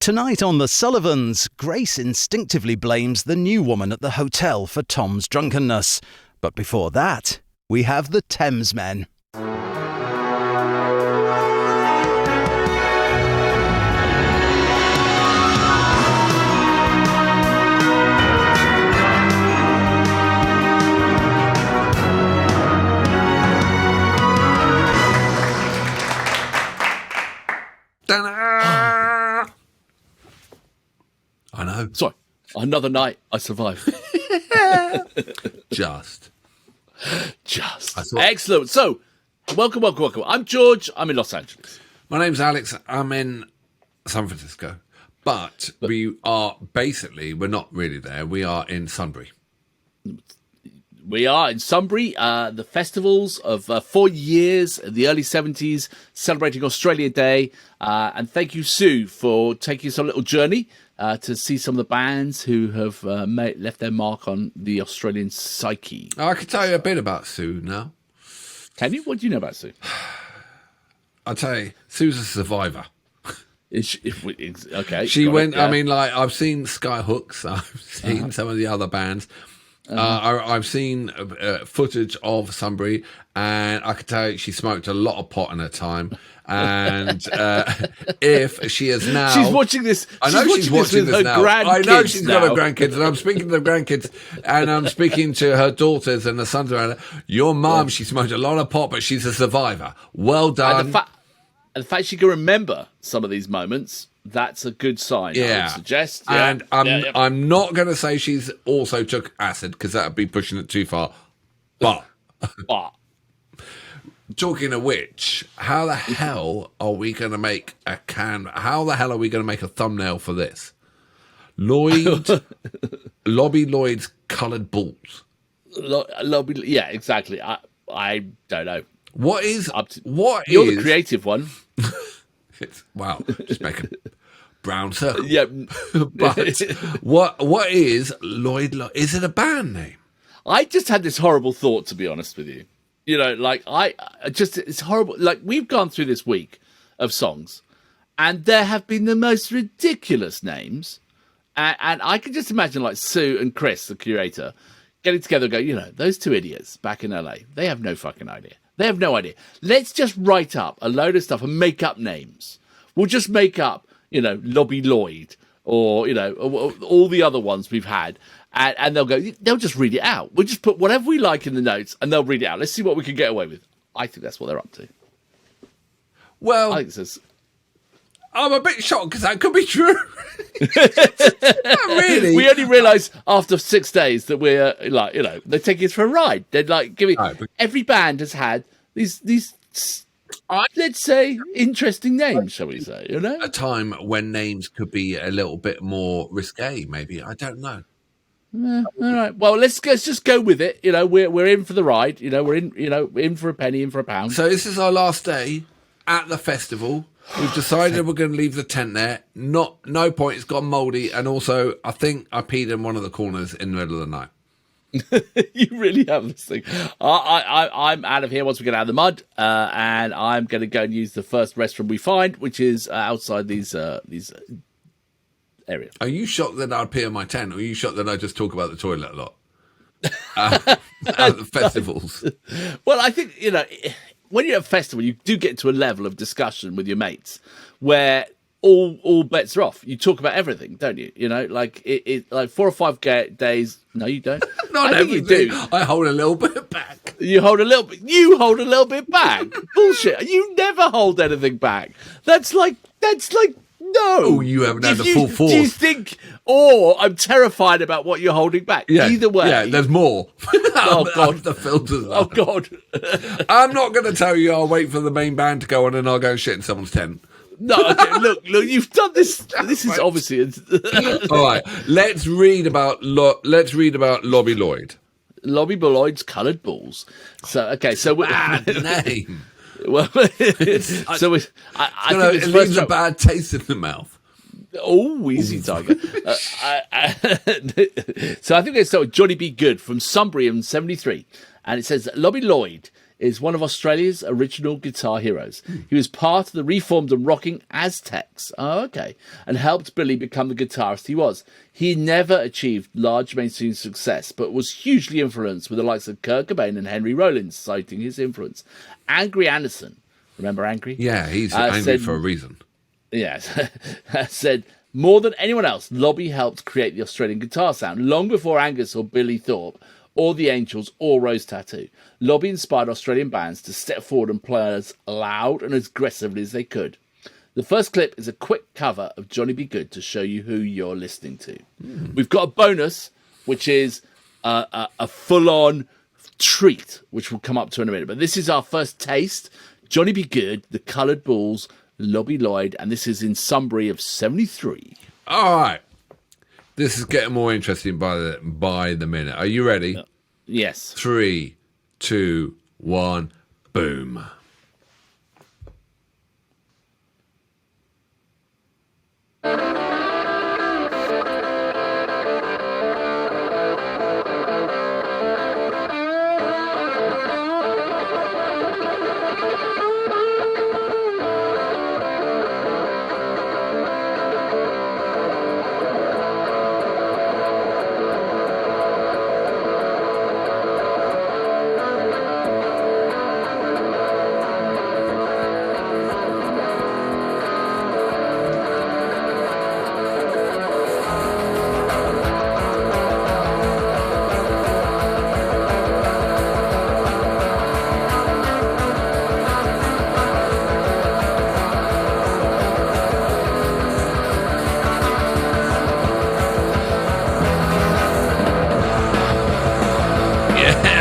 Tonight on The Sullivans, Grace instinctively blames the new woman at the hotel for Tom's drunkenness. But before that, we have the Thamesmen. I know. Sorry, another night I survived. Just. Excellent. So, welcome. I'm George. I'm in Los Angeles. My name's Alex. I'm in San Francisco. But we're not really there. We are in Sunbury. We are in Sunbury, the festivals of 4 years in the early 70s, celebrating Australia Day. And thank you, Sue, for taking us on a little journey to see some of the bands who have left their mark on the Australian psyche. I can tell you a bit about Sue now. Can you? What do you know about Sue? I'll tell you, Sue's a survivor. Okay. She went, yeah. I mean, like, I've seen Skyhooks, I've seen some of the other bands. I've seen footage of Sunbury, and I can tell you she smoked a lot of pot in her time. And if she is now, she's watching this. I know she's watching this now. I know she's got her now. grandkids, and I'm speaking to the grandkids, and I'm speaking to her daughters and the sons around her. Your mum, she smoked a lot of pot, but she's a survivor. Well done. And the fact she can remember some of these moments, that's a good sign. Yeah. I would suggest. And I'm not going to say she's also took acid, because that would be pushing it too far. But talking of which, how the hell are we going to make how the hell are we going to make a thumbnail for this? Lobby Loyde's coloured balls. Yeah, exactly. I don't know. You're the creative one. Wow, just make a brown circle. Yeah. But what is Loyde? Is it a band name? I just had this horrible thought, to be honest with you. You know, like it's horrible. Like, we've gone through this week of songs, and there have been the most ridiculous names. And I can just imagine, like, Sue and Chris, the curator, getting together and go, those two idiots back in LA, they have no fucking idea. They have no idea. Let's just write up a load of stuff and make up names. We'll just make up, Lobby Loyde or, all the other ones we've had. And they'll just read it out. We'll just put whatever we like in the notes and they'll read it out. Let's see what we can get away with. I think that's what they're up to. Well, I think this. I'm a bit shocked because that could be true. Not really. We only realise after 6 days that we're they're taking us for a ride. They're like giving. Every band has had these let's say interesting names, shall we say? A time when names could be a little bit more risque, maybe. I don't know. All right. Well, let's just go with it. We're in for the ride. We're in for a penny, in for a pound. So this is our last day at the festival. We've decided we're going to leave the tent there. No point. It's gone mouldy, and also I think I peed in one of the corners in the middle of the night. You really have this thing. I'm out of here once we get out of the mud, and I'm going to go and use the first restroom we find, which is outside these areas. Are you shocked that I'd pee in my tent, or are you shocked that I just talk about the toilet a lot at the festivals? Well, I think when you're at a festival, you do get to a level of discussion with your mates where all bets are off. You talk about everything, don't you? Like like 4 or 5 days. No, you don't. Not everything. I hold a little bit back. You hold a little bit back. Bullshit. You never hold anything back. That's like no. Oh, you haven't had the full force. Do you think? Or I'm terrified about what you're holding back. Yeah, Either way. Yeah, there's more. Oh God, the filters. Oh God. I'm not going to tell you. I'll wait for the main band to go on, and I'll go and shit in someone's tent. No, okay, look, you've done this. This is obviously. All right, let's read about Lobby Loyde. Lobby Loyde's coloured balls. So okay, so name. Well, I think it leaves a bad taste in the mouth. Oh, easy, Tiger. So I think they start with Johnny B. Good from Sunbury in '73, and it says Lobby Loyde is one of Australia's original guitar heroes. He was part of the reformed and rocking Aztecs. Oh, okay. And helped Billy become the guitarist he was. He never achieved large mainstream success, but was hugely influenced with the likes of Kurt Cobain and Henry Rollins, citing his influence. Angry Anderson, remember Angry? Yeah, he's angry for a reason. Yes, said, more than anyone else, Lobby helped create the Australian guitar sound, long before Angus or Billy Thorpe, or the Angels, or Rose Tattoo. Lobby inspired Australian bands to step forward and play as loud and as aggressively as they could. The first clip is a quick cover of Johnny Be Good to show you who you're listening to. We've got a bonus, which is a full-on treat, which we'll come up to in a minute. But this is our first taste. Johnny Be Good, The Coloured Balls, Lobby Loyde, and this is in Sunbury of 73. All right. This is getting more interesting by the minute. Are you ready? Yes. 3, 2, 1, boom.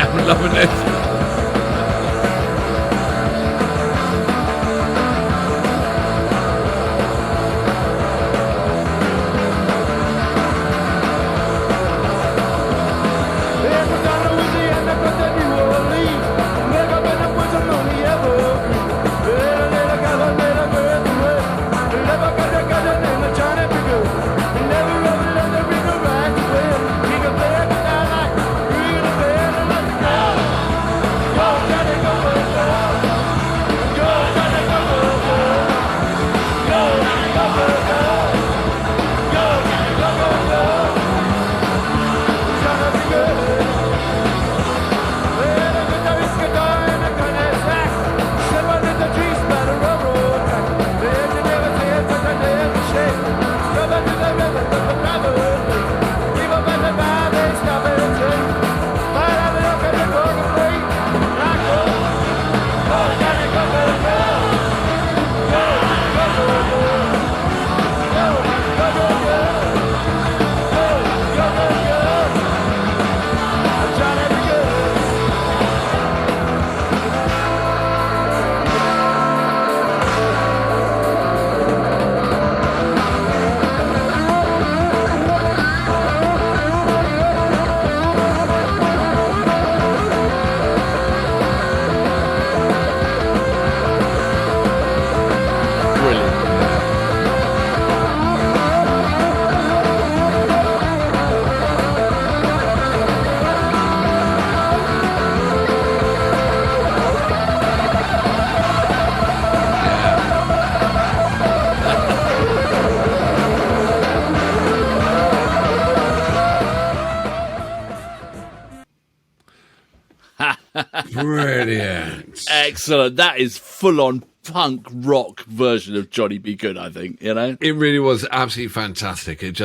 I'm loving this. Brilliant. Excellent. That is full-on punk rock version of Johnny Be Good, I think, you know? It really was absolutely fantastic. It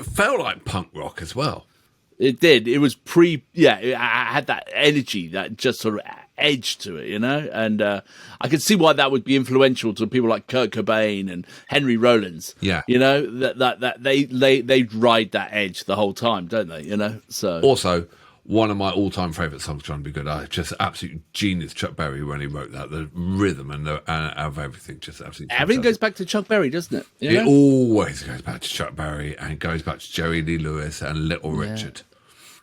felt like punk rock as well. It did. It was it had that energy, that just sort of edge to it, you know? And I could see why that would be influential to people like Kurt Cobain and Henry Rollins. Yeah. You know, that they ride that edge the whole time, don't they? You know? So also, one of my all-time favourite songs, Johnny Be Good. Just absolute genius, Chuck Berry, when he wrote that. The rhythm and of everything, just absolutely fantastic. Everything goes back to Chuck Berry, doesn't it? You know? It always goes back to Chuck Berry and goes back to Jerry Lee Lewis and Little Richard.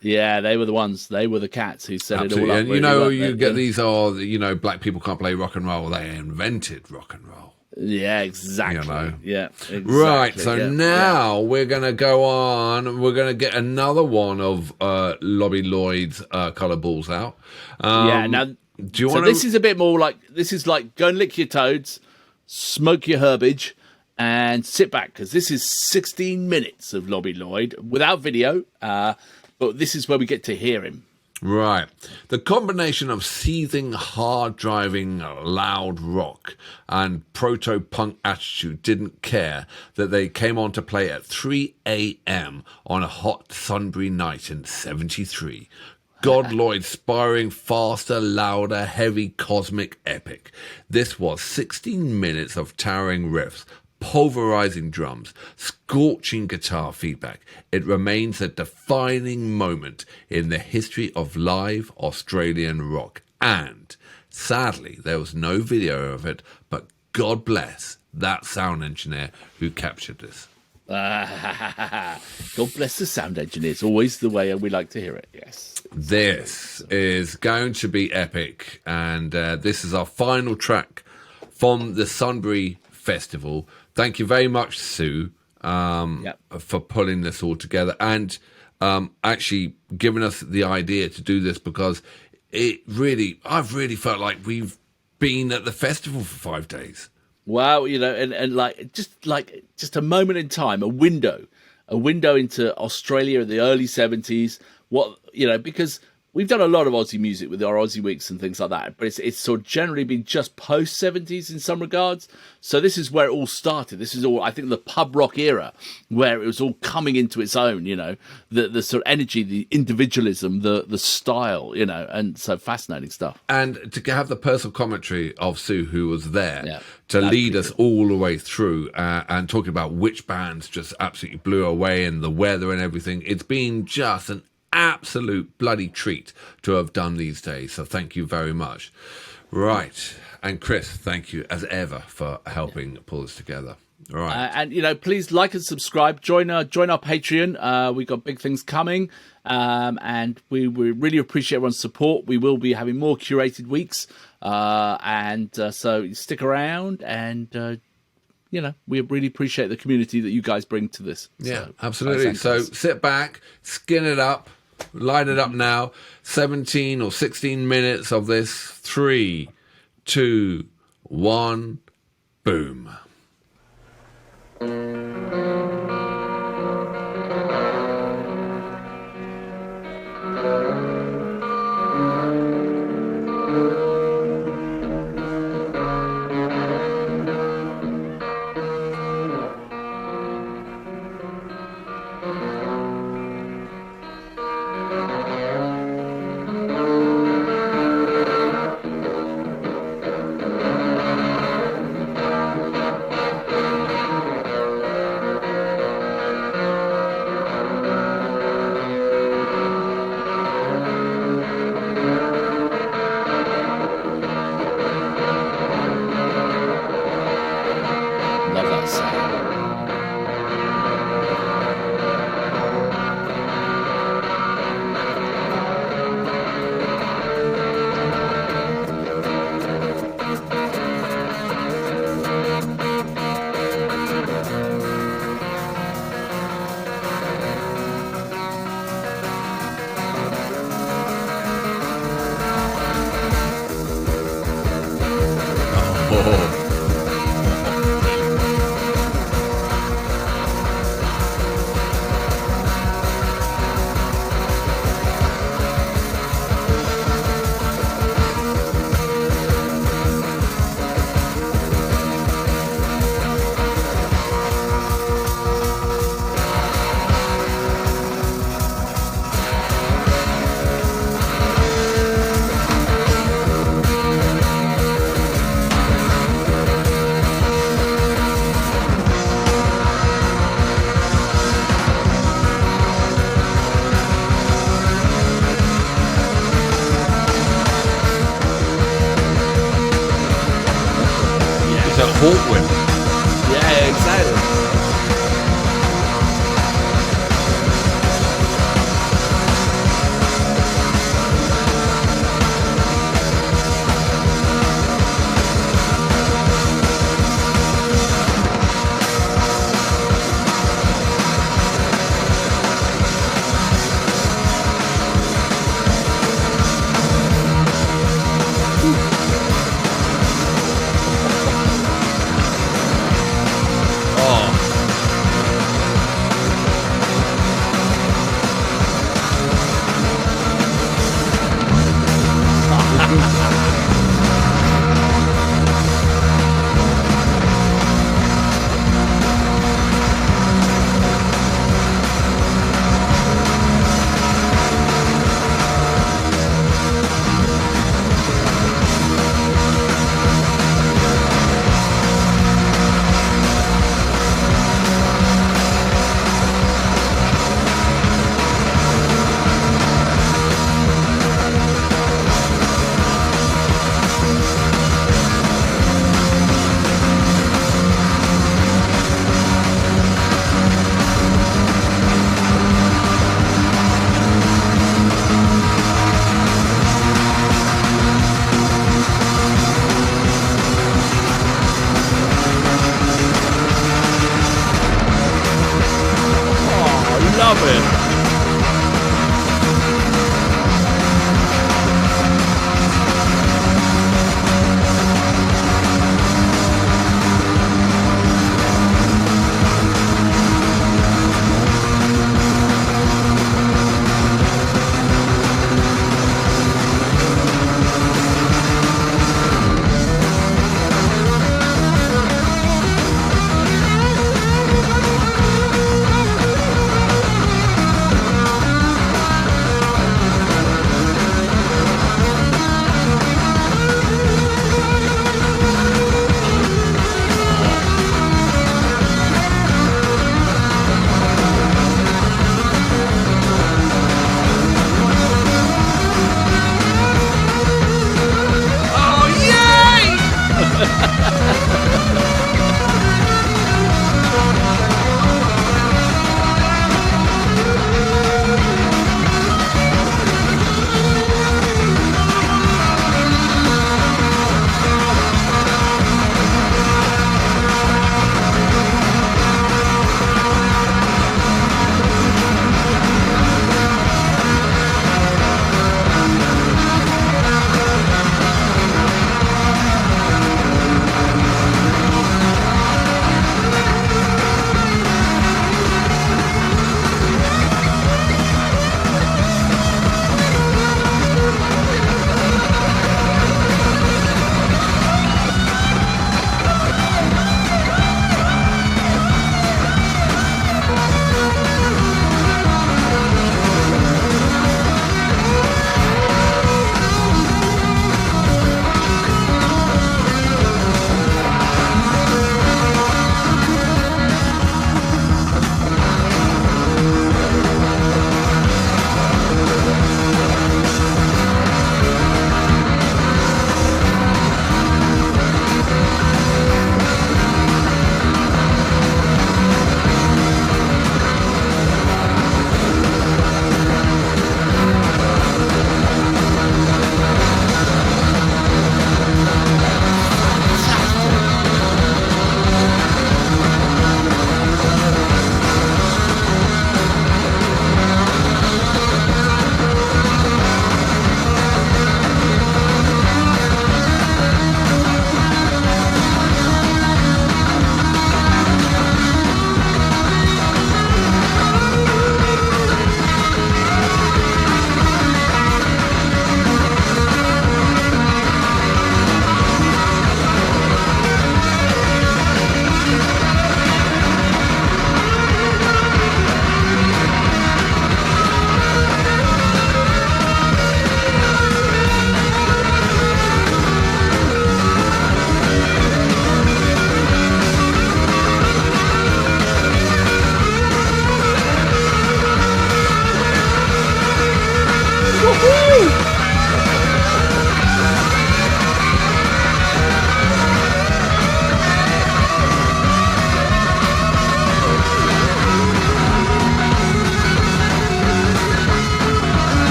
Yeah, they were the ones. They were the cats who set Absolutely. it all up. And really, you get these black people can't play rock and roll. They invented rock and roll. Yeah, exactly. You know. Yeah, exactly. Right, so now we're going to go on. We're going to get another one of Lobby Loyde's colour balls out. Now, do you so want this is a bit more like, this is like go and lick your toads, smoke your herbage, and sit back, because this is 16 minutes of Lobby Loyde without video, but this is where we get to hear him. Right. The combination of seething, hard-driving, loud rock and proto-punk attitude didn't care that they came on to play at 3 a.m. on a hot Sunbury night in 73. God Loyde spiraling faster, louder, heavy, cosmic epic. This was 16 minutes of towering riffs, pulverizing drums, scorching guitar feedback. It remains a defining moment in the history of live Australian rock. And sadly, there was no video of it, but God bless that sound engineer who captured this. God bless the sound engineer. It's always the way we like to hear it. Yes. This is going to be epic, and this is our final track from the Sunbury Festival. Thank you very much, Sue, for pulling this all together and actually giving us the idea to do this, because I've really felt like we've been at the festival for 5 days. Wow, and just a moment in time, a window into Australia in the early 70s. Because we've done a lot of Aussie music with our Aussie Weeks and things like that, but it's sort of generally been just post 70s in some regards. So this is where it all started. This is all, I think, the pub rock era, where it was all coming into its own. The sort of energy, the individualism, the style, and so fascinating stuff. And to have the personal commentary of Sue, who was there to lead us all the way through, and talking about which bands just absolutely blew away and the weather and everything. It's been just an absolute bloody treat to have done these days, so thank you very much. Right, and Chris, thank you as ever for helping pull this together. All right, and please like and subscribe. Join our Patreon. We've got big things coming, and we really appreciate everyone's support. We will be having more curated weeks, so stick around, and we really appreciate the community that you guys bring to this. Yeah, absolutely. So sit back, skin it up, light it up now. 17 or 16 minutes of this. 3, 2, 1, boom. Hawkwind. Yeah, excited.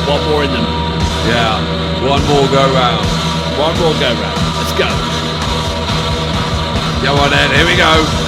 One more in them. Yeah, one more go round. One more go round. Let's go. Come on then, here we go.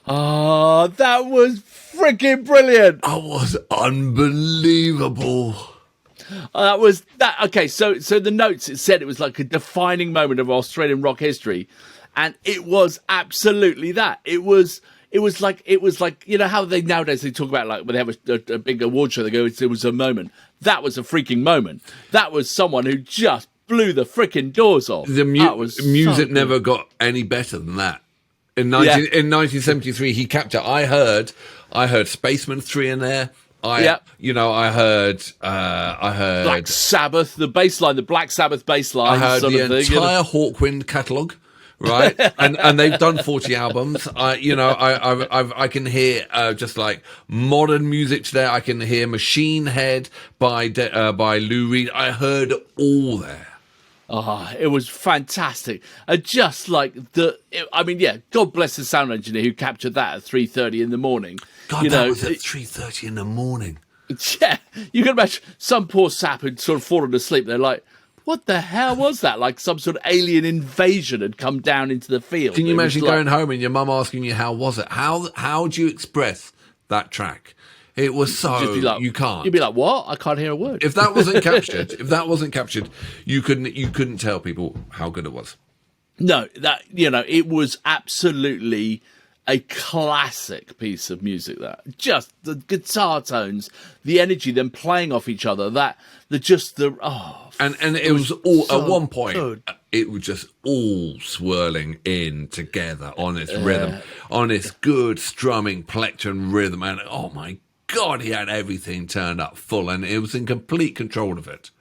Oh, that was freaking brilliant. That was unbelievable. That was that. Okay, so the notes, it said it was like a defining moment of Australian rock history, and it was absolutely that. It was like you know how they nowadays they talk about like when they have a big award show, they go, it was a moment. That was a freaking moment. That was someone who just blew the freaking doors off. The music never got any better than that. In 1973, he captured. I heard Spaceman 3 in there. I heard Black Sabbath, the bass line, the Black Sabbath bass line. I heard the entire Hawkwind catalogue, right? and they've done 40 albums. I can hear just like modern music today. I can hear Machine Head by Lou Reed. I heard all there. Oh, it was fantastic. Just like God bless the sound engineer who captured that at 3:30 in the morning. God, that was at 3:30 in the morning. Yeah, you can imagine some poor sap had sort of fallen asleep. They're like, what the hell was that? Like some sort of alien invasion had come down into the field. Can you imagine going home and your mum asking you, how was it? How do you express that track? It was so you can't. You'd be like, "What? I can't hear a word." If that wasn't captured, you couldn't tell people how good it was. No, it was absolutely a classic piece of music. That just the guitar tones, the energy, them playing off each other. And it was all so at one point. good. It was just all swirling in together on its rhythm, on its good strumming plectrum rhythm, and oh my God, he had everything turned up full, and it was in complete control of it.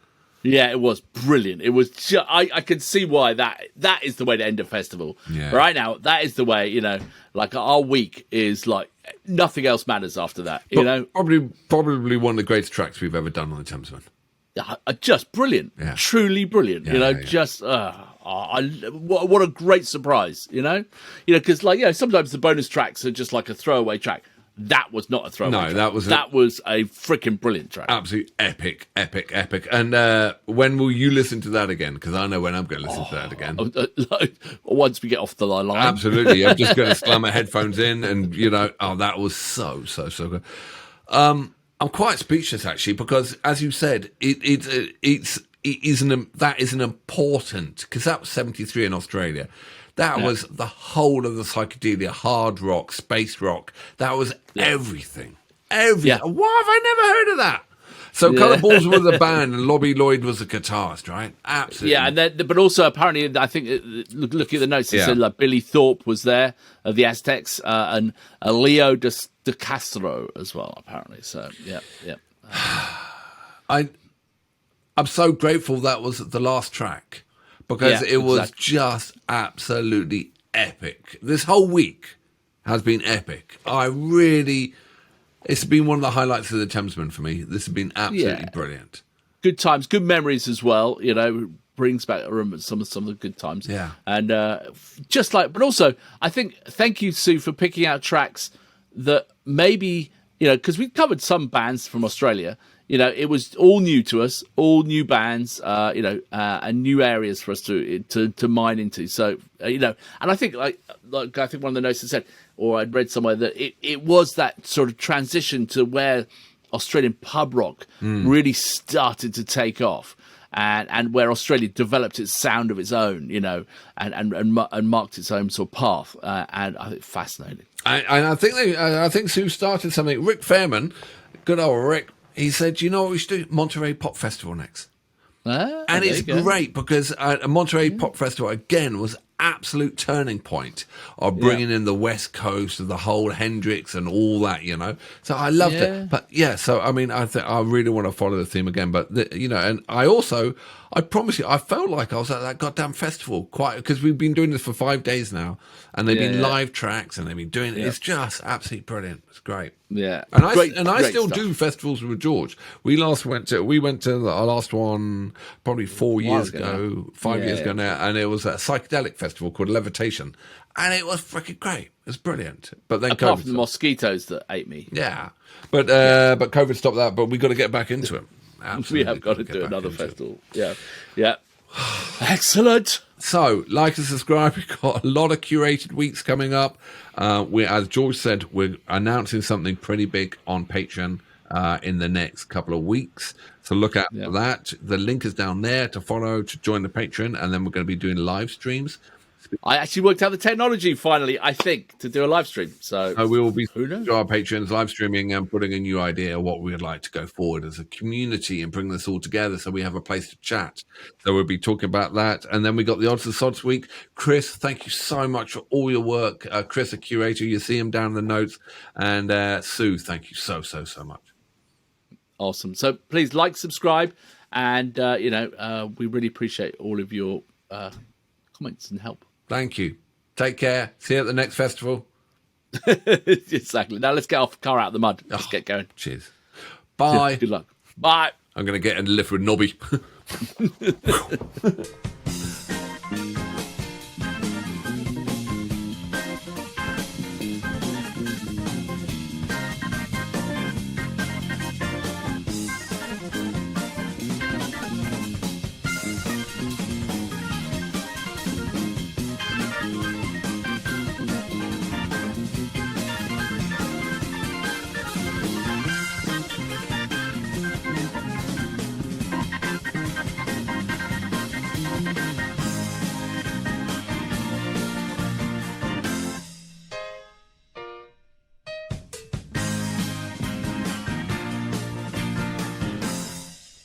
Yeah, it was brilliant. It was. I can see why that is the way to end a festival. Yeah. Right now, that is the way. Like our week is like nothing else matters after that. Probably one of the greatest tracks we've ever done on the Thamesmen. Just brilliant, truly brilliant. Just what a great surprise. Because sometimes the bonus tracks are just like a throwaway track. That was not a throwaway track. That was a freaking brilliant track. Absolutely epic. And when will you listen to that again? Because I know when I'm going to listen to that again. Once we get off the line. Absolutely. I'm just going to slam my headphones in and, that was so good. I'm quite speechless, actually, because, as you said, that is an important, because that was 73 in Australia. That was the whole of the psychedelia, hard rock, space rock. That was everything. Everything. Yeah. Why have I never heard of that? So Colourballs were the band and Lobby Loyde was the guitarist, right? Absolutely. Yeah, but also apparently, I think, looking at the notes, it said like Billy Thorpe was there of the Aztecs and Leo de Castro as well, apparently. So, yeah. I'm so grateful that was the last track. Because it was just absolutely epic. This whole week has been epic. It's been one of the highlights of the Thamesmen for me. This has been absolutely brilliant. Good times, good memories as well. Brings back some of the good times. Yeah. And but also, I think, thank you, Sue, for picking out tracks that maybe, because we've covered some bands from Australia. It was all new to us, all new bands, and new areas for us to mine into. So, and I think I think one of the notes said, or I'd read somewhere that it was that sort of transition to where Australian pub rock really started to take off, and where Australia developed its sound of its own, and marked its own sort of path. And I think fascinating. I think Sue started something. Rick Fairman, good old Rick. He said, you know what we should do? Monterey Pop Festival next. And it's great because Monterey Pop Festival, again, was absolute turning point of bringing in the West Coast of the whole Hendrix and all that, So I loved it. But so I mean, I really want to follow the theme again. But and I promise you, I felt like I was at that goddamn festival because we've been doing this for 5 days now, and they've been live tracks and they've been doing it. It's just absolutely brilliant. It's great. Yeah, and I still do festivals with George. We went to our last one probably 5 years ago now, and it was a psychedelic festival called Levitation, and it was freaking great. It was brilliant. But then apart from the mosquitoes that ate me, but COVID stopped that. But we got to get back into it. We have got to do another festival. Yeah. Excellent. So, like and subscribe. We've got a lot of curated weeks coming up. As George said, we're announcing something pretty big on Patreon in the next couple of weeks. So look out for that. The link is down there to follow, to join the Patreon, and then we're going to be doing live streams. I actually worked out the technology finally, I think, to do a live stream. So we will be to our patrons live streaming and putting a new idea of what we would like to go forward as a community and bring this all together so we have a place to chat. So we'll be talking about that. And then we got the Odds and Sods week. Chris, thank you so much for all your work. Chris, a curator, you see him down in the notes. And Sue, thank you so much. Awesome. So please like, subscribe, and we really appreciate all of your comments and help. Thank you. Take care. See you at the next festival. Exactly. Now let's get our car out of the mud. Let's get going. Cheers. Bye. Good luck. Bye. I'm going to get in the lift with Nobby.